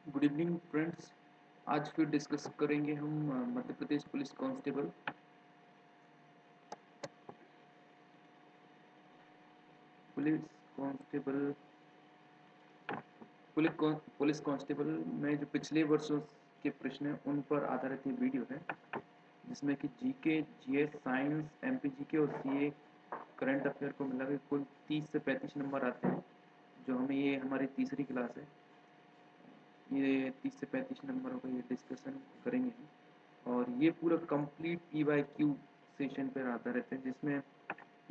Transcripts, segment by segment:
Good evening friends. आज फिर discuss करेंगे हम Madhya Pradesh police constable police constable police constable में जो पिछले वर्षों के प्रश्न हैं उन पर आधारित ये वीडियो है, जिसमें कि जीके, जीएस, साइंस, एमपीजीके और सीए करंट अफेयर को मिला के कुल 30 से 35 नंबर आते हैं। जो हमें ये हमारी तीसरी क्लास है, ये 30 से 35 नंबरों का ये डिस्कशन करेंगे हम। और ये पूरा कंप्लीट PYQ सेशन पर आधारित है, जिसमें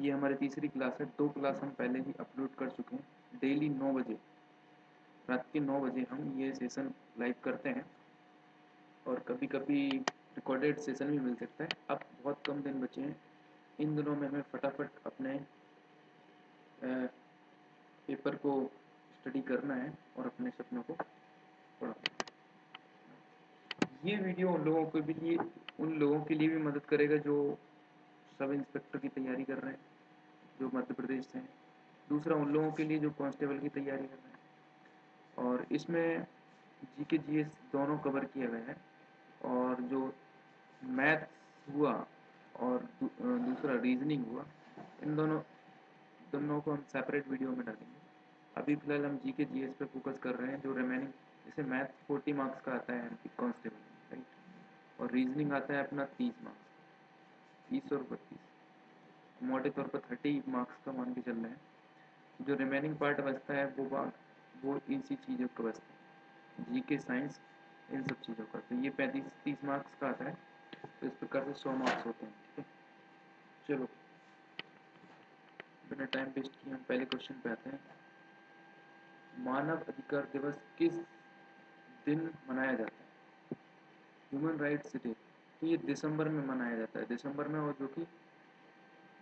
ये हमारी तीसरी क्लास है। 2 क्लास हम पहले ही अपलोड कर चुके हैं। डेली 9 बजे, रात के 9 बजे हम ये सेशन लाइव करते हैं, और कभी कभी रिकॉर्डेड सेशन भी मिल सकता है। अब बहुत कम दिन बचे हैं, इन दिनों में हमें फटाफट अपने पेपर को स्टडी करना है और अपने सपनों को पढ़ना। ये वीडियो उन लोगों के लिए भी मदद करेगा जो सब इंस्पेक्टर की तैयारी कर रहे हैं, जो मध्य प्रदेश से हैं। दूसरा उन लोगों के लिए जो कांस्टेबल की तैयारी कर रहे हैं। और इसमें जीके जीएस दोनों कवर किया गया है। और जो मैथ्स हुआ और दूसरा रीजनिंग हुआ, इन दोनों को हम सेपरेट वीडियो में डालेंगे। अभी फिलहाल हम जीके जीएस पे फोकस कर रहे हैं। जो रिमेनिंग, जैसे मैथ्स 40 मार्क्स का आता है एमपी कांस्टेबल, राइट, और रीजनिंग आता है अपना 30 मार्क्स, 30 और 32, मोटे तौर पर 30 मार्क्स का मान के चल रहे हैं। जो रिमेनिंग पार्ट बचता है वो इसी चीज़ों का बचता है, जीके, साइंस, इन सब चीज़ों का। तो ये 35-30 मार्क्स का आता है, तो इस प्रकार से 100 मार्क्स होते हैं। ठीक है, चलो बिना टाइम वेस्ट किए हम पहले क्वेश्चन पे आते हैं। मानव अधिकार दिवस किस दिन मनाया जाता है? ह्यूमन राइट्स डे, तो ये दिसंबर में मनाया जाता है, दिसंबर में, और जो कि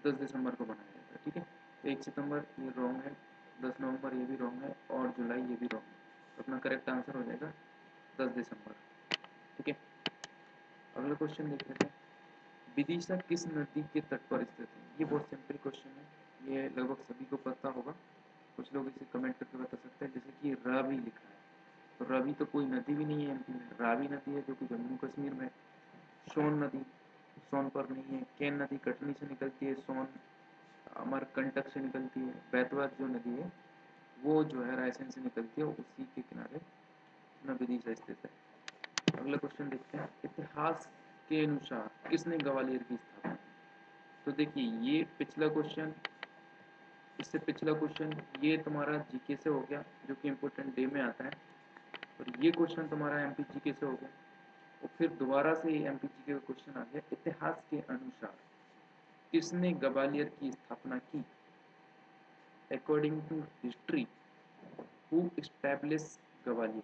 10 दिसंबर को मनाया जाता है। ठीक है, तो 1 सितंबर ये रॉन्ग है, 10 नवंबर ये भी रॉन्ग है, और जुलाई ये भी रॉन्ग है। तो अपना करेक्ट आंसर हो जाएगा 10 दिसंबर। ठीक है, अगला क्वेश्चन देख लेते हैं। विदिशा किस नदी के तट पर स्थित है? ये बहुत सिंपल क्वेश्चन है, ये लगभग सभी को पता होगा। कुछ लोग इसे कमेंट करके बता सकते हैं, जैसे कि रावी लिखा है, तो रवि तो कोई नदी भी नहीं है एमपी में, रावी नदी है जो कि जम्मू कश्मीर में। सोन नदी सोनपुर नहीं है। केन नदी कटनी से निकलती है, सोन अमरकंटक से निकलती है। बैतवा जो नदी है वो जो है रायसेन से निकलती है, उसी के किनारे विदिशा स्थित है। अगला क्वेश्चन देखते हैं। इतिहास के अनुसार किसने ग्वालियर की स्थापना की? तो देखिए, ये पिछला क्वेश्चन, इससे पिछला क्वेश्चन, ये तुम्हारा जीके से हो गया, जो कि इम्पोर्टेंट डे में आता है। और ये क्वेश्चन तुम्हारा एमपी जीके से हो गया, और फिर दोबारा से एमपी जीके का क्वेश्चन आ गया। इतिहास के अनुसार किसने ग्वालियर की स्थापना की? According to history, who establish Gwalior?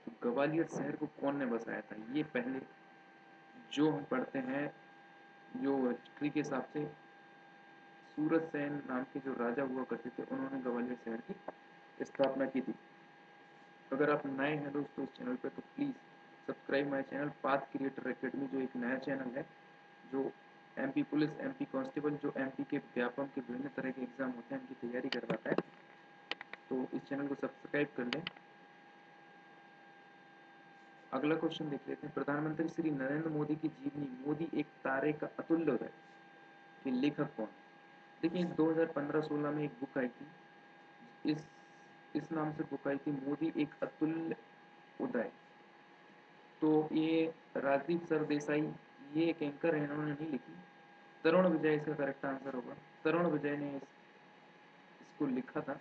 तो ग्वालियर शहर को कौन ने बसाया था? ये पहले जो हम पढ़ते हैं, जो हिस्ट्री के हिसाब से, सूरज सेन नाम के जो राजा हुआ करते थे, उन्होंने ग्वालियर शहर की स्थापना की थी। अगर आप नए हैं दोस्तों इस चैनल पे, तो please subscribe my channel path creator academy, जो एक नया चैनल है जो एमपी पुलिस, एमपी कांस्टेबल, जो एमपी के व्यापम के विभिन्न तरह के एग्जाम होते हैं उनकी तैयारी करवाता है। तो इस चैनल को सब्सक्राइब कर लें। अगला क्वेश्चन देख लेते हैं। प्रधानमंत्री श्री नरेंद्र मोदी की जीवनी मोदी एक तारे का अतुल्योदय के लेखक कौन है? देखिए, 2015-16 में एक बुक आई थी, इस इस नाम से बुक आई थी, मोदी एक अतुल्य उदय। तो ये राजदीप सरदेसाई, ये एक एंकर है, इन्होंने नहीं लिखी। तरुण विजय इसका करेक्ट आंसर होगा। तरुण विजय ने इसको लिखा था,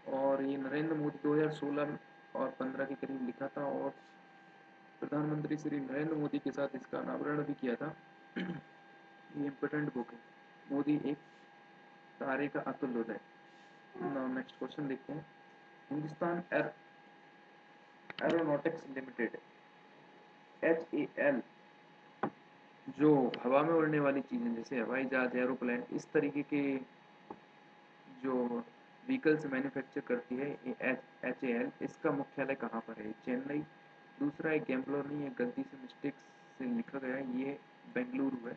और ये नरेंद्र मोदी 2016 और 15 के करीब लिखा था, और प्रधानमंत्री श्री नरेंद्र मोदी के साथ इसका अनावरण भी किया था। ये इम्पोर्टेंट बुक है, मोदी एक तारे का अतुल्योदय। नेक्स्ट क्वेश्चन देखते हैं। हिंदुस्तान एरोनॉटिक्स लिमिटेड, HAL, जो हवा में उड़ने वाली चीज़ें जैसे हवाई जहाज, एरोप्लेन, इस तरीके के जो व्हीकल्स मैन्युफैक्चर करती है, ये HAL, इसका मुख्यालय कहाँ पर है? चेन्नई। दूसरा है गैम्बलोर, नहीं है, गलती से मिस्टेक से लिखा गया है, ये बेंगलुरु है।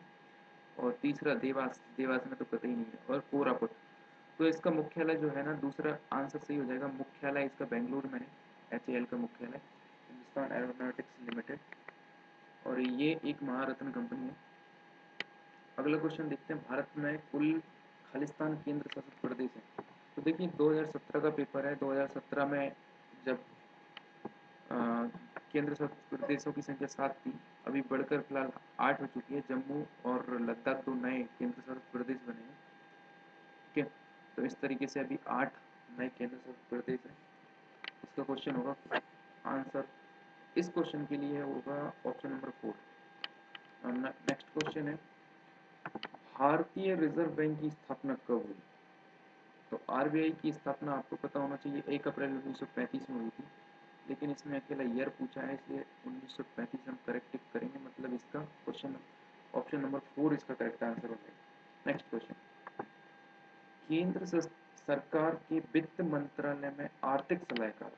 और तीसरा देवास, देवास में तो कतई नहीं है, और कोरापुट। तो इसका मुख्यालय जो है ना, दूसरा आंसर सही हो जाएगा, मुख्यालय इसका बेंगलुरु में है, HAL का मुख्यालय, हिंदुस्तान एरोनॉटिक्स लिमिटेड, और ये एक महारत्न कंपनी है। अगला क्वेश्चन देखते हैं, भारत में कुल खालिस्तान केंद्र शासित प्रदेश है। तो देखिए 2017 का पेपर है, 2017 में जब केंद्र शासित प्रदेशों की संख्या 7 थी, अभी बढ़कर फिलहाल 8 हो चुकी है। जम्मू और लद्दाख 2 नए केंद्र शासित प्रदेश बने हैं। ठीक है, तो इस तरीके से अभी 8 नए केंद्र शासित प्रदेश हैं। इसका क्वेश्चन होगा आंसर इस क्वेश्चन के लिए होगा ऑप्शन नंबर 4। नेक्स्ट क्वेश्चन है, भारतीय रिजर्व बैंक की स्थापना कब हुई? तो आरबीआई की स्थापना आपको पता होना चाहिए 1 अप्रैल 1935 में हुई थी, लेकिन इसमें अकेला ईयर पूछा है, इसलिए 1935 हम करेक्ट टिक करेंगे, मतलब इसका क्वेश्चन ऑप्शन नंबर 4 इसका करेक्ट आंसर हो जाएगा। नेक्स्ट क्वेश्चन, केंद्र सरकार के वित्त मंत्रालय में आर्थिक सलाहकार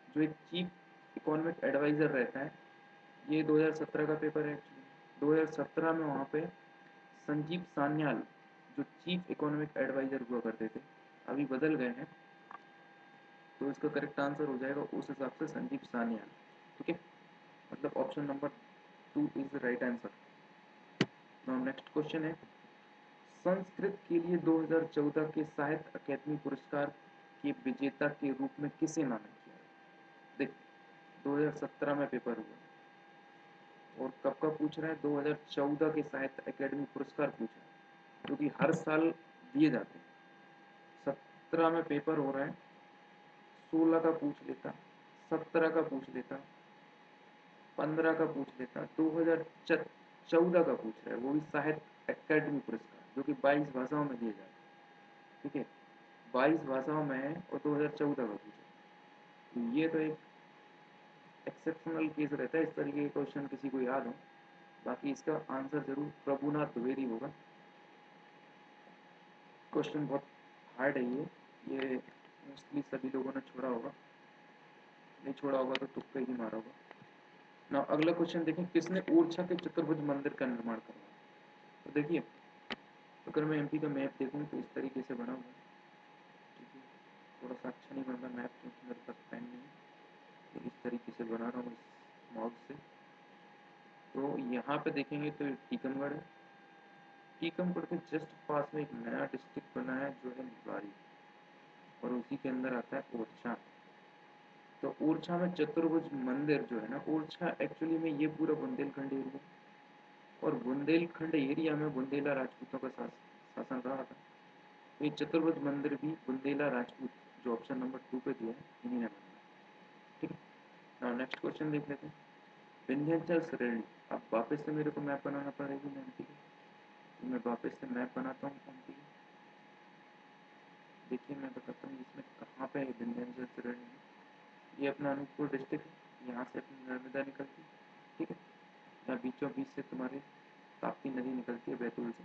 जो एक चीफ इकोनॉमिक एडवाइजर रहता है, ये 2017 का पेपर है एक्चुअली। 2017 में वहाँ पे संजीव सान्याल जो चीफ इकोनॉमिक एडवाइजर हुआ करते थे, अभी बदल गए हैं, तो इसका करेक्ट आंसर हो जाएगा उस हिसाब से संजीव सान्याल। ठीक है, मतलब option number 2 is the right answer. Now next question है, संस्कृत के लिए 2014 के साहित्य अकादमी पुरस्कार के विजेता के रूप में किसे नामित किया? देख 2017 में पेपर हुआ और कब का पूछ रहा है, 2014 के साहित्य अकादमी पुरस्कार पूछ रहा है, जो कि हर साल दिए जाते हैं। 17 में पेपर हो रहा है, 16 का पूछ लेता, 17 का पूछ लेता, 15 का पूछ लेता, 2014 का पूछ रहा है, वो भी साहित्य अकादमी पुरस्कार, जो कि 22 भाषाओं में दिए जाते हैं। ठीक है, 22 भाषाओं में है और 2014 का पूछा, तो ये तो एक एक्सेप्शनल केस रहता है, इस तरीके के क्वेश्चन किसी को याद हो। बाकी इसका आंसर जरूर प्रभुनाथ द्विवेदी होगा। क्वेश्चन बहुत हार्ड है ये मोस्टली सभी लोगों ने छोड़ा होगा, नहीं छोड़ा होगा तो तुक्का ही मारा होगा ना। अगला क्वेश्चन देखें, किसने ओरछा के चतुर्भुज मंदिर का निर्माण करवाया? तो देखिए, अगर मैं एमपी का मैप देखूँ तो इस तरीके से बना हुआ है। ठीक है, थोड़ा सा अच्छा नहीं बन रहा मैप क्योंकि मेरे पास पेन नहीं है, तो इस तरीके से बना रहा हूँ इस माउस से। तो यहाँ पे देखेंगे तो टीकमगढ़ है, टीकमगढ़ के जस्ट पास में एक नया डिस्ट्रिक्ट बना है जो है निवाड़ी, और उसी के अंदर आता है ओरछा। तो ओरछा में चतुर्भुज मंदिर जो है ना, ओरछा एक्चुअली में ये पूरा बुंदेलखंड एरिया, और बुंदेलखंड एरिया में बुंदेला राजपूतों का शासन रहा था। तो ये चतुर्भुज मंदिर भी बुंदेला राजपूत, जो ऑप्शन नंबर 2 पे दिया है, इन्हीं ने बनाया। ठीक है, नेक्स्ट क्वेश्चन देख लेते हैं, विंध्याचल श्रेणी। अब वापस से मेरे को मैप बनाना पड़ेगी एमपी की, तो मैं वापस से मैप बनाता हूँ एमपी की। देखिए मैं बताता हूँ इसमें कहाँ पे विंध्याचल श्रेणी है। ये अपना अनूपपुर डिस्ट्रिक्ट है, यहाँ से अपनी नर्मदा निकलती है। ठीक है, यहाँ बीचों बीच से तुम्हारी ताप्ती नदी निकलती है बैतूल से,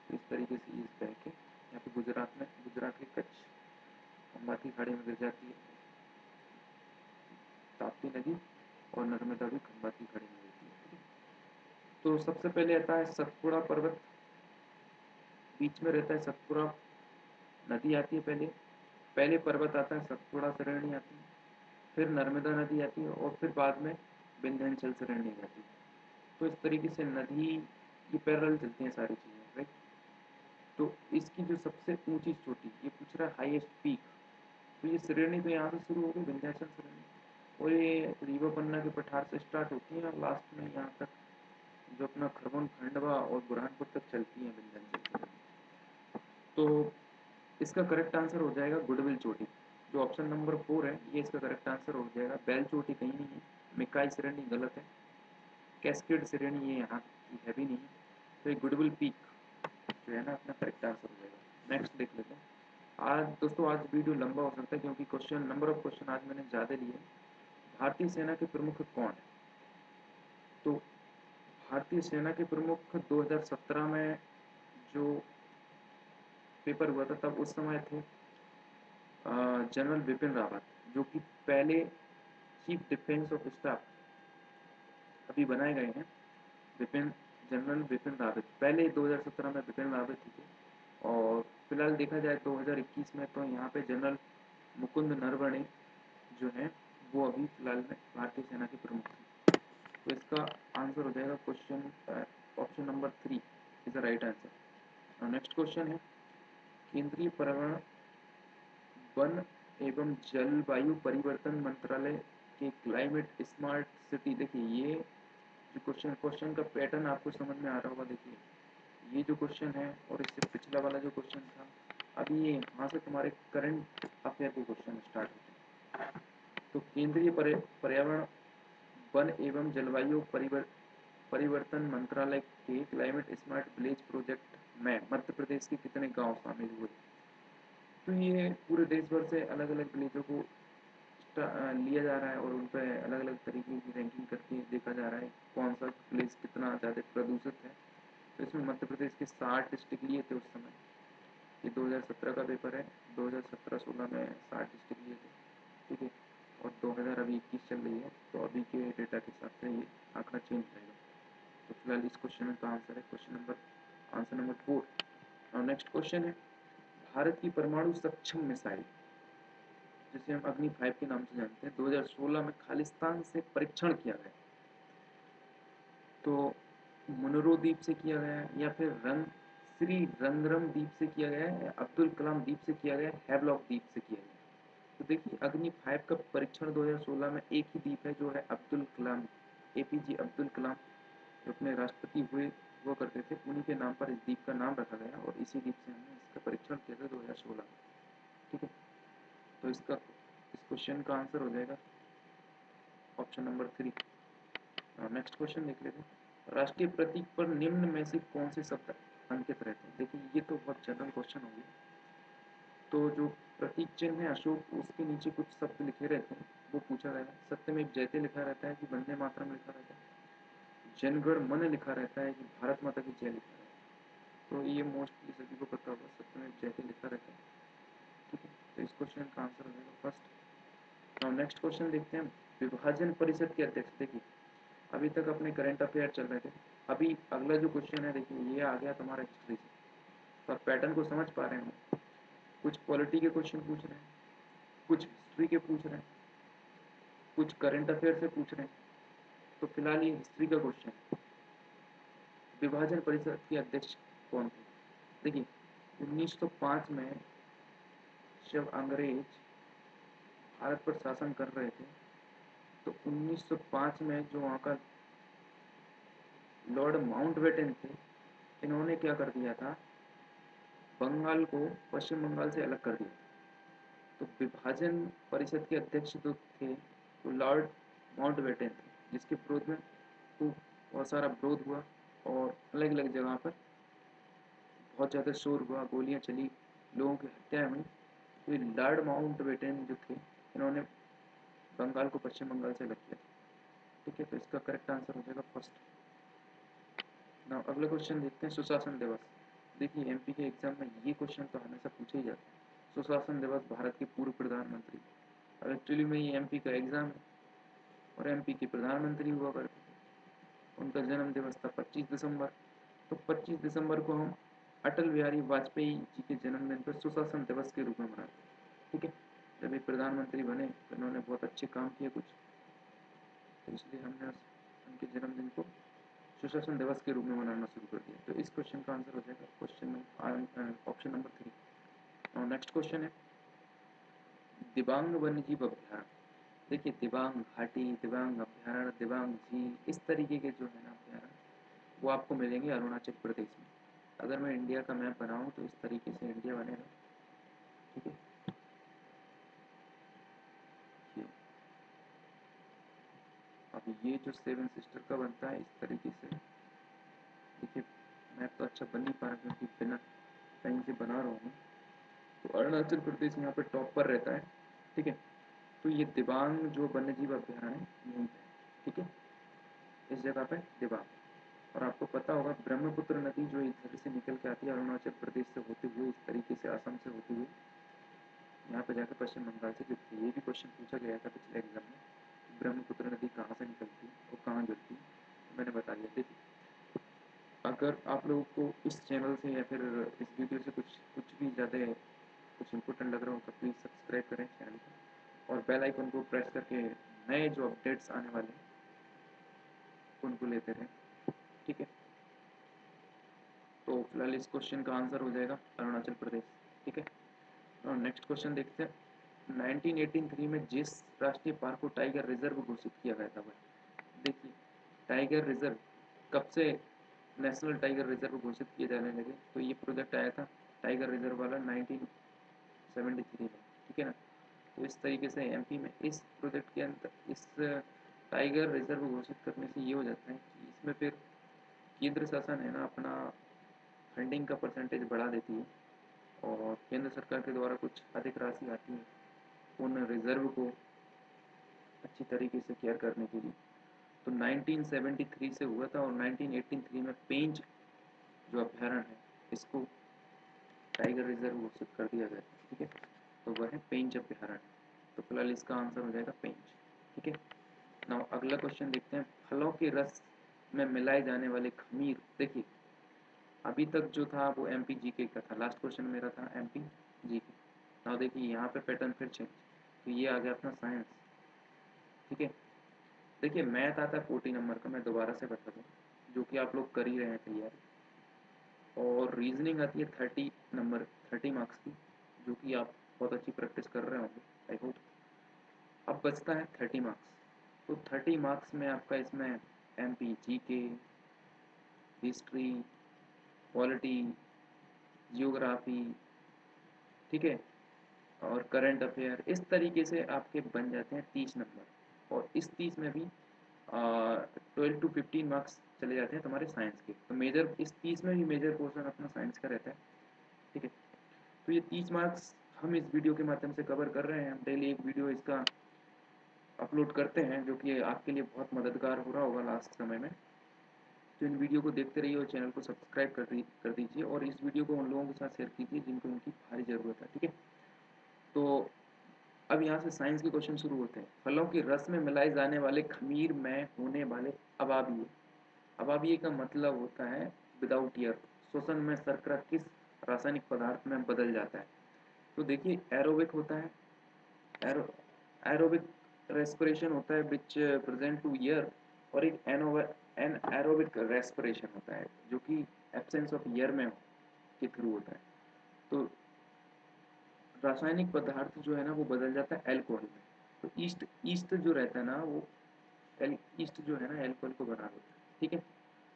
तो इस तरीके से इस बह के यहाँ पे गुजरात में, गुजरात के कच्छ खंबाती खाड़ी में गिर जाती है ताप्ती नदी, और नर्मदा भी खंबाती खाड़ी में गिरती है। तो सबसे पहले आता है सतपुड़ा पर्वत, बीच में रहता है सतपुड़ा नदी आती है, पहले पहले पर्वत आता है, सतपुड़ा श्रेणी आती है, फिर नर्मदा नदी आती है, और फिर बाद में विंध्याचल श्रेणी आती है। तो इस तरीके से नदी ये पैरेलल चलती हैं सारी चीज़ें, राइट। तो इसकी जो सबसे ऊंची चोटी, ये पूछ रहा है हाईएस्ट पीक, तो ये श्रेणी तो यहाँ से शुरू होगी विंध्याचल श्रेणी, और ये रीवा पन्ना के पठार से स्टार्ट होती है और लास्ट में यहाँ तक जो अपना खरगोन खंडवा और बुरहानपुर तक चलती है विंध्याचल श्रेणी। तो इसका करेक्ट आंसर हो जाएगा गुडविल चोटी, जो ऑप्शन नंबर 4 है, ये इसका करेक्ट आंसर हो जाएगा। बैल चोटी कहीं नहीं है, मिकाई श्रेणी गलत है, कैस्केड श्रेणी ये यहाँ की है भी नहीं है, तो ये गुडविल पीक जो है ना अपना करेक्ट आंसर हो जाएगा। नेक्स्ट देख लेते हैं। आज दोस्तों आज वीडियो लंबा हो सकता है क्योंकि क्वेश्चन नंबर ऑफ क्वेश्चन आज मैंने ज़्यादा लिए। भारतीय सेना के प्रमुख कौन है? तो भारतीय सेना के प्रमुख 2017 में जो पेपर हुआ था तब उस समय थे जनरल बिपिन रावत, जो कि पहले चीफ डिफेंस ऑफ स्टाफ अभी बनाए गए हैं। बिपिन जनरल बिपिन रावत पहले 2017 में बिपिन रावत ही थे, और फिलहाल देखा जाए 2021 में तो यहाँ पे जनरल मुकुंद नरवणे जो हैं वो अभी फिलहाल में भारतीय सेना के प्रमुख थे। तो इसका आंसर हो जाएगा question option number 3 is the right answer. Next question है केंद्रीय पर्यावरण वन एवं जलवायु परिवर्तन मंत्रालय के क्लाइमेट स्मार्ट सिटी। देखिए ये जो क्वेश्चन का पैटर्न आपको समझ में आ रहा होगा। देखिए ये जो क्वेश्चन है और इससे पिछला वाला जो क्वेश्चन था, अभी ये यहाँ से तुम्हारे करंट अफेयर के क्वेश्चन स्टार्ट होते हैं। तो केंद्रीय पर्यावरण वन एवं जलवायु परिवर्तन मंत्रालय के क्लाइमेट स्मार्ट विलेज प्रोजेक्ट में मध्य प्रदेश के कितने गांव शामिल हुए। तो ये पूरे देश भर से अलग अलग विलेजों को लिया जा रहा है और उन पर अलग अलग तरीके की रैंकिंग करके देखा जा रहा है कौन सा विलेज कितना ज़्यादा प्रदूषित है। तो इसमें मध्य प्रदेश के 60 डिस्ट्रिक्ट लिए थे उस समय। ये 2017 का पेपर है, 2017-16 में 60 डिस्ट्रिक्ट लिए थे, ठीक है। और 2000 अभी 21 चल रही है, तो अभी के डेटा के हिसाब से ये आंकड़ा चेंज रहेगा। तो फिलहाल इस क्वेश्चन का आंसर है आंसर नंबर 4। और नेक्स्ट क्वेश्चन है भारत की परमाणु सक्षम मिसाइल जिसे हम अग्नि 5 के नाम से जानते हैं 2016 में खालिस्तान से परीक्षण किया गया। तो मुनरो द्वीप से किया गया है या फिर श्री रंगरम द्वीप से किया गया है या अब्दुल कलाम द्वीप से किया गया है, हैवलॉक द्वीप से किया गया है। तो देखिए अग्नि 5 का परीक्षण 2016 में एक ही द्वीप है जो है अब्दुल कलाम, एपीजे अब्दुल कलाम जो अपने राष्ट्रपति हुआ करते थे, उन्हीं के नाम पर इस द्वीप का नाम रखा गया और इसी द्वीप से हमने इसका परीक्षण किया था 2016 में, ठीक है। तो इस क्वेश्चन का आंसर हो जाएगा ऑप्शन नंबर 3। नेक्स्ट क्वेश्चन देख लेते हैं राष्ट्रीय प्रतीक पर निम्न में से कौन से शब्द अंकित रहते हैं। देखिए ये तो बहुत जनरल क्वेश्चन हो गया। तो जो प्रतीक चिन्ह है अशोक, उसके नीचे कुछ शब्द लिखे रहते हैं, वो पूछा गया है। सत्यमेव जयते लिखा रहता है कि वंदे मातरम लिखा रहता है, जनगण मन लिखा रहता है कि भारत माता की जय लिखा रहता है। तो ये मोस्टली सभी को पता होगा, सत्यमेव जयते लिखा रहता है, ठीक है। तो इस क्वेश्चन का आंसर हो जाएगा फर्स्ट। और नेक्स्ट क्वेश्चन देखते हैं विभाजन परिषद के अध्यक्ष। देखिए अभी तक अपने करंट अफेयर चल रहे थे, अभी अगला जो क्वेश्चन है देखिए ये आ गया तुम्हारा हिस्ट्री से। तो आप पैटर्न को समझ पा रहे हैं, कुछ पॉलिटी के क्वेश्चन पूछ रहे हैं, कुछ हिस्ट्री के पूछ रहे हैं, कुछ करंट अफेयर से पूछ रहे हैं। तो फिलहाल ये हिस्ट्री का क्वेश्चन है, विभाजन परिषद के अध्यक्ष कौन थे। देखिए 1905 में जब अंग्रेज भारत पर शासन कर रहे थे, तो 1905 में जो वहाँ का लॉर्ड माउंटबेटन थे, इन्होंने क्या कर दिया था, बंगाल को पश्चिम बंगाल से अलग कर दिया। तो विभाजन परिषद के अध्यक्ष जो थे वो लॉर्ड माउंटबेटन थे, जिसके विरोध में खूब बहुत सारा विरोध हुआ और अलग अलग जगह पर बहुत ज़्यादा शोर हुआ, गोलियां चली, लोगों की हत्याएं हुई। तो लॉर्ड माउंटबेटन जो थे इन्होंने बंगाल को पश्चिम बंगाल से अलग किया, ठीक है। तो इसका करेक्ट आंसर हो जाएगा फर्स्ट। ना अगला क्वेश्चन देखते हैं सुशासन दिवस। देखिए एमपी के एग्जाम में ये क्वेश्चन तो हमेशा पूछे ही जाते हैं, सुशासन दिवस भारत के पूर्व प्रधानमंत्री। अब एक्चुअली में ये एमपी का एग्जाम है और एमपी के प्रधानमंत्री हुआ करते थे, उनका जन्म दिवस था 25 दिसंबर। तो 25 दिसंबर को हम अटल बिहारी वाजपेयी जी के जन्मदिन पर सुशासन दिवस के रूप में मनाते हैं, ठीक है। जब ये प्रधानमंत्री बने तो इन्होंने बहुत अच्छे काम किए कुछ, तो इसलिए हमने उनके जन्मदिन को सुशासन दिवस के रूप में मनाना शुरू कर दिया। तो इस क्वेश्चन का आंसर हो जाएगा ऑप्शन नंबर 3। और नेक्स्ट क्वेश्चन है दिबांग वन्यजीव अभ्यारण्य। देखिए दिबांग घाटी, दिबांग अभ्यारण्य, दिबांग झील, इस तरीके के जो है ना अभ्यारण्य वो आपको मिलेंगे अरुणाचल प्रदेश में। अगर मैं इंडिया का मैप बनाऊँ तो इस तरीके से इंडिया बनेगा, ठीक है। अब ये जो 7 सिस्टर का बनता है इस तरीके से, देखिए मैप तो अच्छा बन नहीं पा रहा क्योंकि बिना कहीं से बना रहा हूँ। तो अरुणाचल प्रदेश यहाँ पे टॉप पर रहता है, ठीक है। तो ये दिबांग जो वन्यजीव अभ्यारण्य है यहीं पे, ठीक है, इस जगह पे दिबांग। और आपको पता होगा ब्रह्मपुत्र नदी जो इधर से निकल के आती है अरुणाचल प्रदेश से होते हुए इस तरीके से असम से होते हुए यहाँ पे जाकर पश्चिम बंगाल से जुड़ती है। ये भी क्वेश्चन पूछा गया था पिछले एग्जाम में, ब्रह्मपुत्र नदी कहाँ से निकलती है और कहाँ जुड़ती है, तो मैंने बता दिया। देखिए अगर आप लोगों को इस चैनल से या फिर इस वीडियो से कुछ भी ज़्यादा कुछ इंपॉर्टेंट लग रहा हो तो प्लीज़ सब्सक्राइब करें चैनल को और बेल आइकन को प्रेस करके नए जो अपडेट्स आने वाले हैं उनको लेते रहें, ठीक है। तो फिलहाल इस क्वेश्चन का आंसर हो जाएगा अरुणाचल प्रदेश, ठीक है। और नेक्स्ट क्वेश्चन देखते हैं। 1983 में जिस राष्ट्रीय पार्क को टाइगर रिजर्व घोषित किया गया था भाई, देखिए टाइगर रिजर्व कब से नेशनल टाइगर रिजर्व घोषित किए जाने लगे, तो ये प्रोजेक्ट आया था टाइगर रिजर्व वाला 1973 में, ठीक है ना। तो इस तरीके से एमपी में इस प्रोजेक्ट के अंदर इस टाइगर रिजर्व घोषित करने से ये हो जाता है कि इसमें फिर केंद्र शासन है ना अपना फंडिंग का परसेंटेज बढ़ा देती है और केंद्र सरकार के द्वारा कुछ अधिक राशि आती है उन रिजर्व को अच्छी तरीके से केयर करने के लिए। तो 1973 से हुआ था और 1983 में पेंच जो अभ्यारण्य है इसको टाइगर रिजर्व घोषित कर दिया गया, ठीक है। तो वह है पेंच अभ्यारण्य, तो फिलहाल इसका आंसर हो जाएगा पेंच, ठीक है। नाउ अगला क्वेश्चन देखते हैं। फलों के रस में मिलाए जाने वाले खमीर, देखिए अभी तक जो था वो एमपी जीके का था, लास्ट क्वेश्चन मेरा था एमपी जीके। नाउ देखिए यहाँ पे पैटर्न फिर चेंज, तो ये आ गया अपना साइंस, ठीक है। देखिए मैथ आता है 40 नंबर का, मैं दोबारा से बता दूँ, जो कि आप लोग कर ही रहे हैं तैयारी। और रीजनिंग आती है 30 नंबर 30 मार्क्स की, जो कि आप बहुत अच्छी प्रैक्टिस कर रहे होंगे आई होप। अब बचता है 30 मार्क्स, तो 30 मार्क्स में आपका इसमें MP GK, history, polity, geography, ठीक है, और करंट अफेयर, इस तरीके से आपके बन जाते हैं 30 नंबर। और इस 30 में भी 12 to 15 मार्क्स चले जाते हैं तुम्हारे साइंस के, तो मेजर इस 30 में भी मेजर पोर्शन अपना साइंस का रहता है, ठीक है। तो ये 30 मार्क्स हम इस वीडियो के माध्यम से कवर कर रहे हैं, हम डेली एक वीडियो इसका अपलोड करते हैं जो कि आपके लिए बहुत मददगार हो रहा होगा लास्ट समय में। तो इन वीडियो को देखते रहिए और चैनल को सब्सक्राइब कर दीजिए और इस वीडियो को उन लोगों के साथ शेयर कीजिए जिनको उनकी भारी ज़रूरत है, ठीक है। तो अब यहाँ से साइंस के क्वेश्चन शुरू होते हैं। फलों के रस में मिलाए जाने वाले खमीर में होने वाले अवाबिये, अवाबिये का मतलब होता है विदाउट ईयर, श्वसन में शर्करा किस रासायनिक पदार्थ में बदल जाता है। तो देखिए एरोबिक होता है, एरोबिक रेस्पिरेशन होता है विच प्रेजेंट टू ईयर, और एक एनएरोबिक रेस्पिरेशन होता है जो कि एब्सेंस ऑफ ईयर में के थ्रू होता है। तो रासायनिक पदार्थ जो है ना वो बदल जाता है एल्कोहल में। तो ईस्ट ईस्ट जो रहता है ना वो ईस्ट जो है ना एल्कोहल को बना देता है, ठीक है।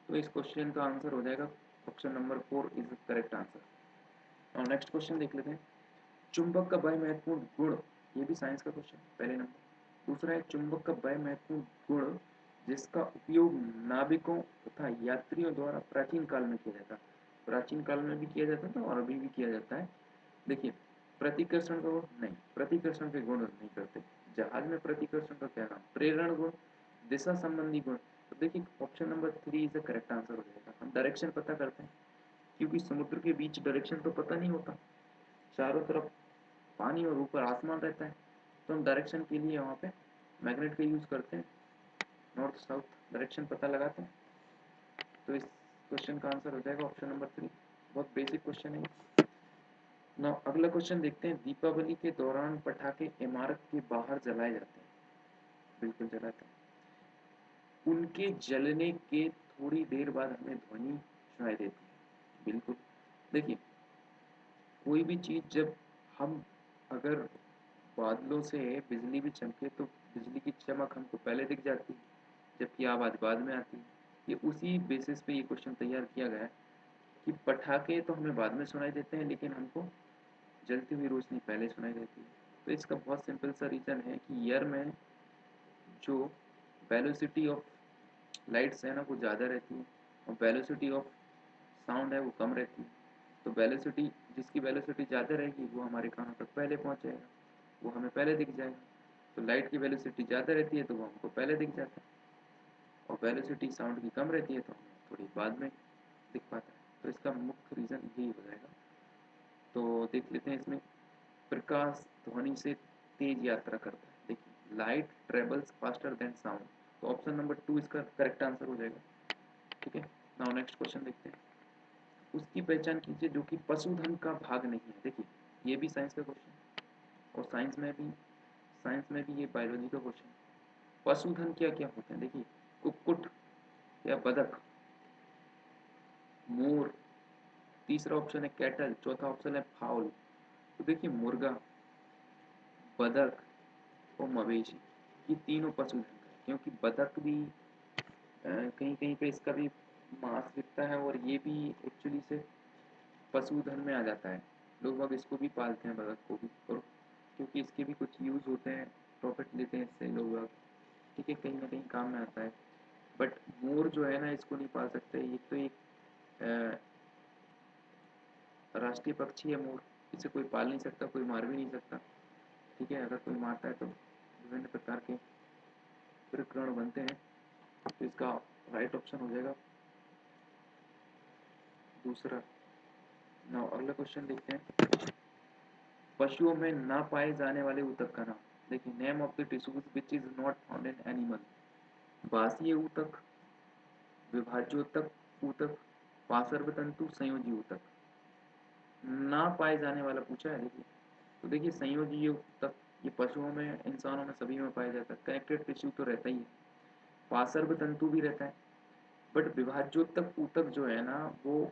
तो इस क्वेश्चन का आंसर हो जाएगा option number 4 is correct answer. और नेक्स्ट क्वेश्चन देख लेते हैं। चुंबक का वह महत्वपूर्ण गुण, ये भी साइंस का क्वेश्चन पहले नंबर। दूसरा है चुंबक का वह महत्वपूर्ण गुण जिसका उपयोग नाविकों तथा यात्रियों द्वारा प्राचीन काल में किया जाता, प्राचीन काल में भी किया जाता था और अभी भी किया जाता है। देखिए प्रतिकर्षण का गुण नहीं, प्रतिकर्षण के गुण नहीं करते। जहाज में प्रतिकर्षण का क्या काम, प्रेरण गुण, दिशा संबंधी गुण। तो देखिए option number 3 is the correct answer हो जाएगा। हम डायरेक्शन पता करते हैं क्योंकि समुद्र के बीच डायरेक्शन तो पता नहीं होता, चारों तरफ पानी और ऊपर आसमान रहता है, तो हम डायरेक्शन के लिए वहाँ पे मैग्नेट का यूज़ करते हैं, नॉर्थ साउथ डायरेक्शन पता लगाते हैं। तो इस क्वेश्चन का आंसर हो जाएगा ऑप्शन नंबर 3। बहुत बेसिक क्वेश्चन है। ना अगला क्वेश्चन देखते हैं। दीपावली के दौरान पटाखे इमारत के बाहर जलाए जाते हैं, बिल्कुल जलाते हैं। उनके जलने के थोड़ी देर बाद हमें ध्वनि सुनाई देती है, बिल्कुल। देखिए कोई भी चीज़ जब हम अगर बादलों से बिजली भी चमके तो बिजली की चमक हमको पहले दिख जाती है जबकि आवाज़ बाद में आती है। ये उसी बेसिस पे ये क्वेश्चन तैयार किया गया है कि पटाखे तो हमें बाद में सुनाई देते हैं लेकिन हमको जलती हुई रोशनी पहले सुनाई देती है। तो इसका बहुत सिंपल सा रीज़न है कि ईयर में जो वेलोसिटी ऑफ लाइट्स है ना वो ज़्यादा रहती है और वेलोसिटी ऑफ साउंड है वो कम रहती है। तो वेलोसिटी जिसकी वेलोसिटी ज़्यादा रहेगी वो हमारे कानों तक पहले पहुँच जाएगा, वो हमें पहले दिख जाएगा। तो लाइट की वेलोसिटी ज़्यादा रहती है तो वो हमको पहले दिख जाता है, और वेलोसिटी साउंड की कम रहती है तो हमें थोड़ी बाद में दिख पाता है। तो इसका मुख्य रीज़न यही हो जाएगा। तो देख लेते हैं इसमें। प्रकाश ध्वनि से तेज यात्रा करता है, देखिए light travels faster than sound, तो ऑप्शन नंबर 2 इसका करेक्ट आंसर हो जाएगा, ठीक है। नाउ नेक्स्ट क्वेश्चन देखते हैं। उसकी पहचान कीजिए जो कि पशुधन का भाग नहीं है, देखिए ये भी साइंस का क्वेश्चन और साइंस में भी साइंस में भी ये बायोलॉजी का क्वेश्चन। पशुधन क्या क्या होते हैं, देखिए कुक्कुट या बतख, मोर, तीसरा ऑप्शन है कैटल, चौथा ऑप्शन है फाउल। तो देखिए मुर्गा, बतख और मवेशी, ये तीनों पशुधन का है, क्योंकि बतख भी कहीं कहीं पे इसका भी मांस बिकता है और ये भी एक्चुअली से पशुधन में आ जाता है। लोग बाग इसको भी पालते हैं, बतख को भी, और क्योंकि इसके भी कुछ यूज़ होते हैं, प्रॉफिट लेते हैं इससे लोग बाग, ठीक है, कहीं ना कहीं काम में आता है। बट मोर जो है ना, इसको नहीं पाल सकते, ये तो एक राष्ट्रीय पक्षी है मोर, इसे कोई पाल नहीं सकता, कोई मार भी नहीं सकता, ठीक है। अगर कोई मारता है तो विभिन्न प्रकार के प्रकरण बनते हैं। तो इसका राइट ऑप्शन हो जाएगा दूसरा। नाउ अगला क्वेश्चन देखते हैं, पशुओं में ना पाए जाने वाले ऊतक का नाम। देखिए name of the tissues which is not found in animal. बासीय ऊतक, विभाज्योतक ऊतक, पार्श्व तंतु, संयोजी ऊतक। ना पाए जाने वाला पूछा है, देखिए तो देखिए संयोजी ऊतक ये पशुओं में, इंसानों में, सभी में पाया जाता है। कनेक्टेड टिश्यू तो रहता ही है, पार्श्व तंतु भी रहता है, बट विभाज्योतक ऊतक जो है ना वो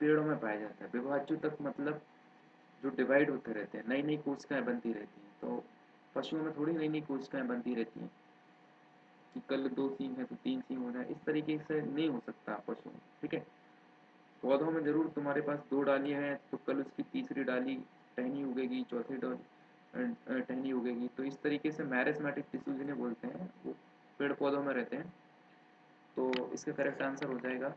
पेड़ों में पाया जाता है। विभाज्योतक मतलब जो डिवाइड होते रहते हैं, नई नई कोशिकाएं बनती रहती हैं। तो पशुओं में थोड़ी नई नई कोशिकाएं बनती रहती हैं कि कल 2 सींग है तो 3 सींग हो जाए, इस तरीके से नहीं हो सकता पशुओं में, ठीक है। पौधों में जरूर तुम्हारे पास 2 डालियां हैं तो कल उसकी तीसरी डाली टहनी उगेगी, चौथी टहनी उगेगी। तो इस तरीके से मैरिस्मेटिक टिश्यू जिन्हें बोलते हैं वो पेड़ पौधों में रहते हैं। तो इसका करेक्ट आंसर हो जाएगा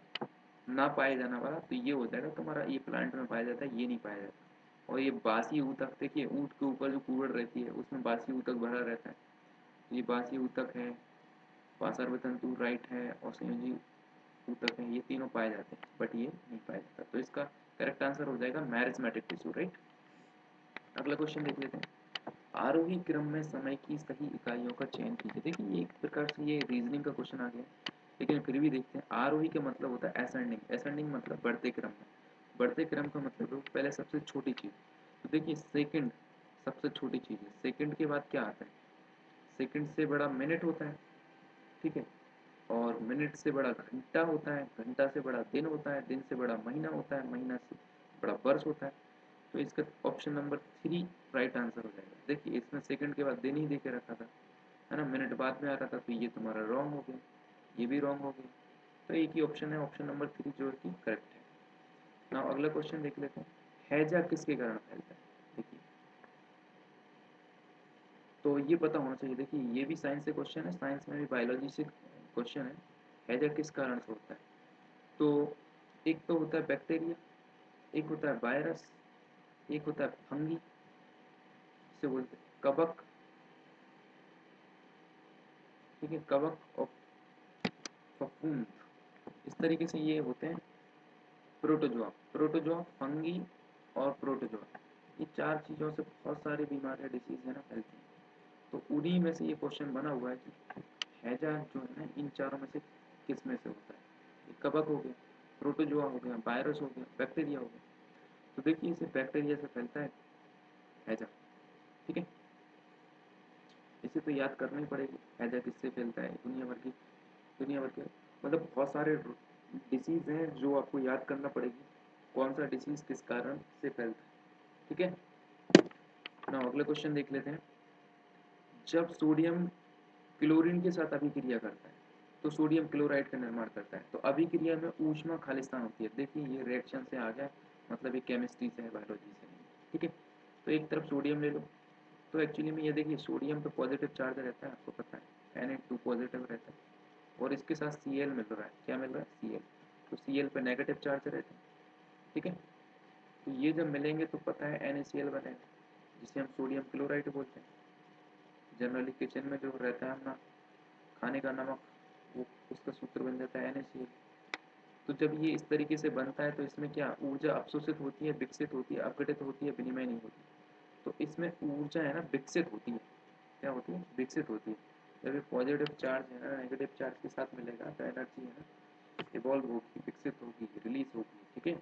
ना पाए जाने वाला, तो ये हो जाएगा तुम्हारा, ये प्लांट में पाया जाता है, ये नहीं पाया जाता। और ये बासी ऊतक, देखिए ऊँट के ऊपर जो कूड़ रहती है उसमें बासी ऊतक भरा रहता है, ये बासी ऊतक है। पार्श्व तंतु राइट है और संयोजी ऊतक है, ये तीनों पाए जाते हैं, बट ये नहीं पाया जाता। तो इसका करेक्ट आंसर हो जाएगा मैरिस्मेटिक टिश्यू, राइट। अगला क्वेश्चन देख लेते हैं, आरोही क्रम में समय की सही इकाइयों का चयन कीजिए। देखिए एक प्रकार से ये रीजनिंग का क्वेश्चन आ गया, लेकिन फिर भी देखते हैं। आरोही का मतलब होता है असेंडिंग, असेंडिंग मतलब बढ़ते क्रम में, बढ़ते क्रम का मतलब है पहले सबसे छोटी चीज़। तो देखिए सेकंड सबसे छोटी चीज़ है, सेकंड के बाद क्या आता है, सेकंड से बड़ा मिनट होता है, ठीक है, और मिनट से बड़ा घंटा होता है, घंटा से बड़ा दिन होता है, दिन से बड़ा महीना होता है, महीना से बड़ा वर्ष होता है। तो इसका ऑप्शन नंबर 3 राइट आंसर हो जाएगा। देखिए इसमें सेकंड के बाद दिन ही दे के रखा था, है ना, मिनट बाद में आ रहा था, तो ये तुम्हारा रॉन्ग हो गया, ये भी रॉन्ग हो गया। तो एक ही ऑप्शन है, ऑप्शन नंबर 3 जो है कि करेक्ट है। ना अगला क्वेश्चन देख लेते हैं, हैजा किसके कारण फैलता है। देखिए तो ये पता होना चाहिए, देखिए ये भी साइंस से क्वेश्चन है, साइंस में भी बायोलॉजी से क्वेश्चन है। हैजा किस कारण से होता है, तो एक तो होता है बैक्टीरिया, एक होता है वायरस, एक होता है फंगी, इसे बोलते हैं कवक, ठीक है, कवक और फफूंद, इस तरीके से ये होते हैं प्रोटोजोआ। प्रोटोजोआ, फंगी और प्रोटोजोआ, ये 4 चीज़ों से बहुत सारी बीमारियां, डिसीज है ना, फैलती हैं। तो उन्हीं में से ये क्वेश्चन बना हुआ है कि हैजा जो है ना इन चारों में से किस में से होता है। ये कवक हो गया, प्रोटोजोआ हो गया, वायरस हो गया, बैक्टीरिया हो गया। तो देखिए इसे बैक्टीरिया से फैलता है हैजा, ठीक है। इसे तो याद करना ही पड़ेगी, हैजा किससे फैलता है, दुनिया भर के मतलब बहुत सारे डिसीज हैं जो आपको याद करना पड़ेगी, कौन सा डिसीज किस कारण से फैलता है, ठीक है ना। अगले क्वेश्चन देख लेते हैं, जब सोडियम क्लोरीन के साथ अभिक्रिया करता है तो सोडियम क्लोराइड का निर्माण करता है, तो अभिक्रिया में ऊष्मा खालिस्तान होती है। देखिए ये रिएक्शन से आ गया, मतलब ये केमिस्ट्री से है, बायोलॉजी से नहीं, ठीक है। तो एक तरफ सोडियम ले लो, तो एक्चुअली में ये देखिए सोडियम पे पॉजिटिव चार्ज रहता है, आपको पता है Na2 पॉजिटिव रहता है, और इसके साथ Cl मिल रहा है, क्या मिल रहा है, Cl। तो Cl पे नेगेटिव चार्ज रहता है, ठीक है। तो ये जब मिलेंगे तो पता है NaCl बनेगा, जिसे हम सोडियम क्लोराइड बोलते हैं। जनरली किचन में जो रहता है अपना खाने का नमक, वो उसका सूत्र बन जाता है NaCl। तो जब ये इस तरीके से बनता है तो इसमें क्या ऊर्जा अवशोषित होती है, विकसित होती है, अपघटित होती है, विनिमय नहीं होती। तो इसमें ऊर्जा है ना विकसित होती है, क्या होती है, विकसित होती है। जब ये पॉजिटिव चार्ज है ना नेगेटिव चार्ज के साथ मिलेगा तो एनर्जी है ना इवॉल्व होगी, विकसित होगी, रिलीज होगी, ठीक है।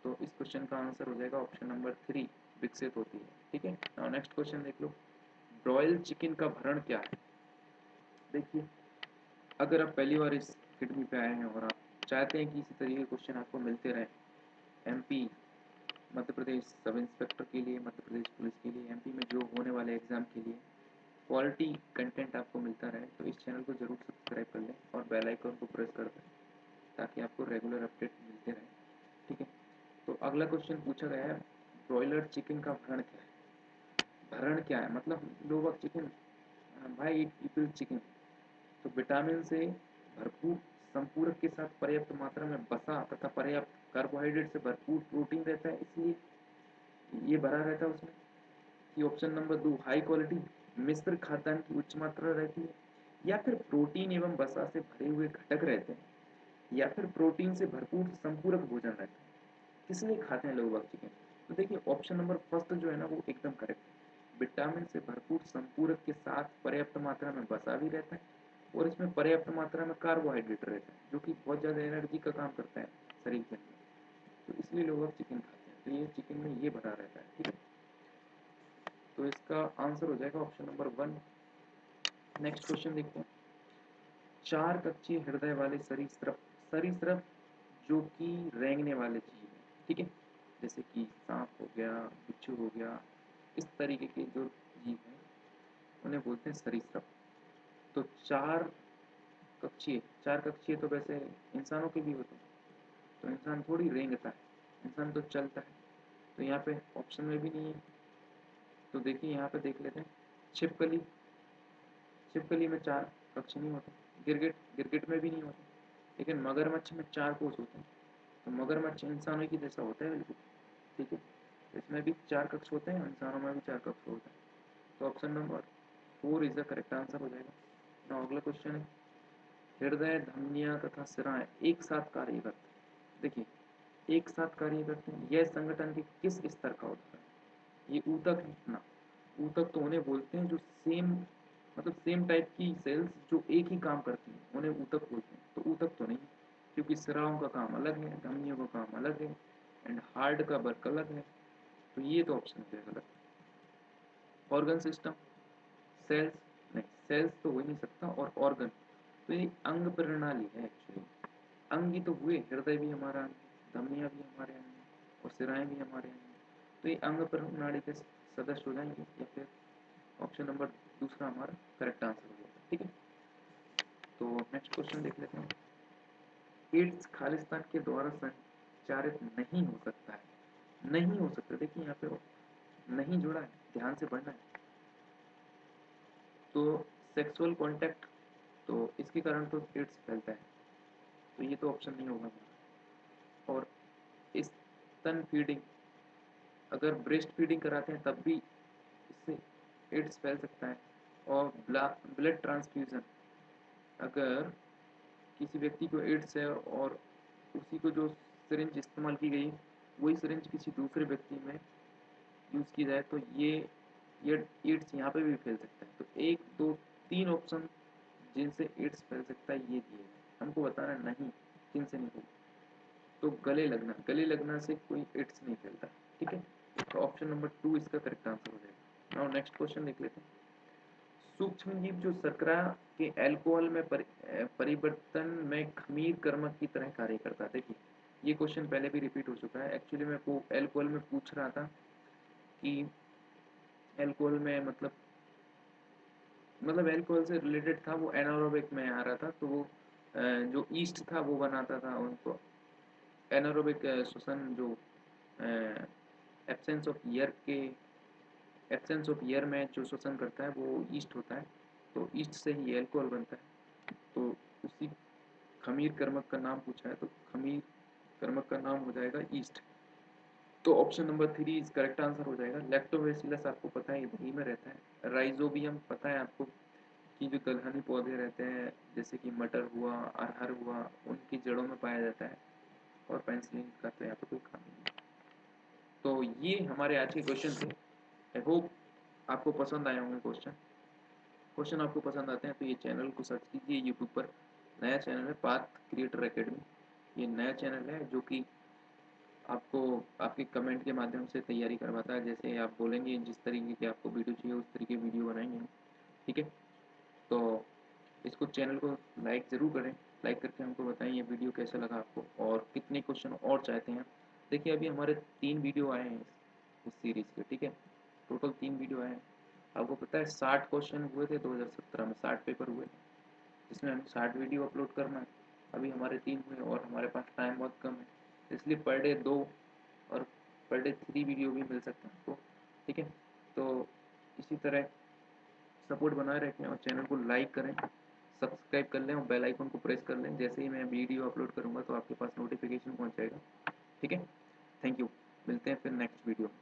तो इस क्वेश्चन का आंसर हो जाएगा ऑप्शन नंबर 3, विकसित होती है, ठीक है। नाउ नेक्स्ट क्वेश्चन देख लो, ब्रॉयल चिकन का भरण क्या है? देखिए, अगर आप पहली बार इस अकेडमी पे आए हैं और आप चाहते हैं कि इसी तरीके के क्वेश्चन आपको मिलते रहें, MP, Madhya Pradesh sub inspector के लिए, मध्य प्रदेश पुलिस के लिए, एमपी में जो होने वाले एग्ज़ाम के लिए क्वालिटी कंटेंट आपको मिलता रहे, तो इस चैनल को ज़रूर सब्सक्राइब कर लें और बेल आइकन को प्रेस कर दें ताकि आपको रेगुलर अपडेट मिलते रहें। ठीक है, तो अगला क्वेश्चन पूछा गया है, ब्रॉयलर चिकन का भरण क्या है? भरण क्या है मतलब लोग चिकन, भाई ईट चिकन, तो विटामिन से भरपूर, संपूरक के साथ पर्याप्त मात्रा में वसा तथा पर्याप्त कार्बोहाइड्रेट से भरपूर प्रोटीन रहता है, इसलिए ये भरा रहता है उसमें। कि ऑप्शन नंबर 2 हाई क्वालिटी मिश्र खाद्यान्न की उच्च मात्रा रहती है, या फिर प्रोटीन एवं वसा से भरे हुए घटक रहते हैं, या फिर प्रोटीन से भरपूर संपूरक भोजन रहता है। किस लिए खाते हैं लोग बाग चिकन? तो देखिए ऑप्शन नंबर फर्स्ट जो है ना वो एकदम करेक्ट है। विटामिन से भरपूर संपूरक के साथ पर्याप्त मात्रा में वसा भी रहता है और इसमें पर्याप्त मात्रा में कार्बोहाइड्रेट रहता है जो कि बहुत ज़्यादा एनर्जी का काम करता है शरीर के अंदर, तो इसलिए लोग अब चिकन खाते हैं। तो ये चिकन में ये भरा रहता है। ठीक है, तो इसका आंसर हो जाएगा ऑप्शन नंबर 1। नेक्स्ट क्वेश्चन देखते हैं, चार कक्षीय हृदय वाले सरीसृप, सरीसृप जो कि रेंगने वाले जीव हैं, ठीक है, जैसे कि सांप हो गया, बिच्छू हो गया, इस तरीके के जो जीव हैं उन्हें बोलते हैं सरीसृप। तो चार कक्षीय तो वैसे इंसानों के भी होते हैं, तो इंसान थोड़ी रेंगता है, इंसान तो चलता है, तो यहाँ पे ऑप्शन में भी नहीं है। तो देखिए यहाँ पे देख लेते हैं, छिपकली, छिपकली में चार कक्ष नहीं होते, गिरगिट, गिरगिट में भी नहीं होते, लेकिन मगरमच्छ में चार कोष होते हैं। तो मगरमच्छ इंसानों की जैसा होता है बिल्कुल। ठीक है, इसमें भी चार कक्ष होते हैं, इंसानों में भी चार कक्ष होते हैं। तो option number 4 is the correct answer हो जाएगा। ना अगला क्वेश्चन है, हृदय, धमनियाँ तथा सिराएं एक साथ कार्य करते हैं। देखिए एक साथ कार्य करते हैं, यह संगठन के किस स्तर का होता है? ये ऊतक है ना, ऊतक तो उन्हें बोलते हैं जो सेम, मतलब सेम टाइप की सेल्स जो एक ही काम करती हैं उन्हें ऊतक बोलते हैं। तो ऊतक तो नहीं, क्योंकि सिराओं का काम अलग है, धमनियों का काम अलग है, एंड हार्ट का वर्क अलग है। तो ये तो ऑप्शन है गलत। ऑर्गन सिस्टम, सेल्स, नहीं सेल्स तो हो ही नहीं सकता, और ऑर्गन तो ये अंग प्रणाली है एक्चुअली। अंग ही तो हुए, हृदय भी हमारा अंग है, धमनियाँ भी हमारे अंग हैं और सिराएं भी हमारे अंग हैं, तो ये अंग प्रणाली के सदस्य हो जाएंगे, या फिर ऑप्शन नंबर दूसरा हमारा करेक्ट आंसर हो जाएगा। ठीक है, तो नेक्स्ट क्वेश्चन देख लेते हैं, एड्स खालिस्तान के द्वारा संचारित नहीं हो सकता है, नहीं हो सकता, देखिए यहाँ पे नहीं जुड़ा है, ध्यान से पढ़ना है। तो सेक्सुअल कांटेक्ट, तो इसके कारण तो एड्स फैलता है, तो ये तो ऑप्शन नहीं होगा हमारा। और स्तन फीडिंग, अगर ब्रेस्ट फीडिंग कराते हैं तब भी इससे एड्स फैल सकता है। और ब्लड ट्रांसफ्यूज़न, अगर किसी व्यक्ति को एड्स है और उसी को जो सिरिंज इस्तेमाल की गई वही सिरिंज किसी दूसरे व्यक्ति में यूज़ की जाए तो ये एड्स यहाँ पे भी फैल सकता है। तो 1 2 3 ऑप्शन जिनसे एड्स फैल सकता है ये दिए हैं, हमको बताना नहीं किन से नहीं फैलता। तो गले लगना से कोई एड्स नहीं फैलता। ठीक है, तो ऑप्शन नंबर 2 इसका करेक्ट आंसर हो जाएगा। नाउ नेक्स्ट क्वेश्चन देख लेते हैं, सूक्ष्म जीव जो शर्करा के अल्कोहल में परिवर्तन में खमीर कर्मक की तरह कार्य करता है। देखिए ये क्वेश्चन पहले भी रिपीट हो चुका है, एक्चुअली मैं को अल्कोहल में पूछ रहा था कि अल्कोहल में मतलब अल्कोहल से रिलेटेड था, वो एनारोबिक में आ रहा था, तो वो जो ईस्ट था वो बनाता था उनको, एनारोबिक श्वसन जो एब्सेंस ऑफ ईयर के, एब्सेंस ऑफ ईयर में जो श्वसन करता है वो ईस्ट होता है, तो ईस्ट से ही अल्कोहल बनता है। तो उसी खमीर कर्मक का नाम पूछा है, तो खमीर कर्मक का नाम हो जाएगा ईस्ट। तो option number 3 is correct answer हो जाएगा। लैक्टोबैसिलस आपको पता है दही में रहता है, राइजोबियम पता है आपको कि जो दलहनी पौधे रहते हैं जैसे कि मटर हुआ, अरहर हुआ, उनकी जड़ों में पाया जाता है, और पेंसिलिन का तो यहाँ पे कोई काम नहीं है। तो ये हमारे आज के क्वेश्चन थे। आई होप आपको पसंद आए होंगे क्वेश्चन आपको पसंद आते हैं तो ये चैनल को सर्च कीजिए यूट्यूब पर, नया चैनल है पाथ क्रिएटर एकेडमी। ये नया चैनल है जो कि आपको आपके कमेंट के माध्यम से तैयारी करवाता है। जैसे आप बोलेंगे जिस तरीके की आपको वीडियो चाहिए उस तरीके की वीडियो बनाएंगे हम, ठीक है। तो इसको चैनल को लाइक ज़रूर करें, लाइक करके हमको बताएं ये वीडियो कैसा लगा आपको और कितने क्वेश्चन और चाहते हैं। देखिए अभी हमारे 3 वीडियो आए हैं इस सीरीज़ के, ठीक है। टोटल 3 वीडियो आए हैं। आपको पता है 60 क्वेश्चन हुए थे 2017 में, 60 पेपर हुए, जिसमें हमें 60 वीडियो अपलोड करना है। अभी हमारे 3 हुए और हमारे पास टाइम बहुत कम है, इसलिए पर डे 2 और पर डे 3 वीडियो भी मिल सकता है आपको, ठीक है। तो इसी तरह सपोर्ट बनाए रखें और चैनल को लाइक करें, सब्सक्राइब कर लें और बेल आइकन को प्रेस कर लें। जैसे ही मैं वीडियो अपलोड करूँगा तो आपके पास नोटिफिकेशन पहुँच जाएगा, ठीक है। थैंक यू, मिलते हैं फिर नेक्स्ट वीडियो में।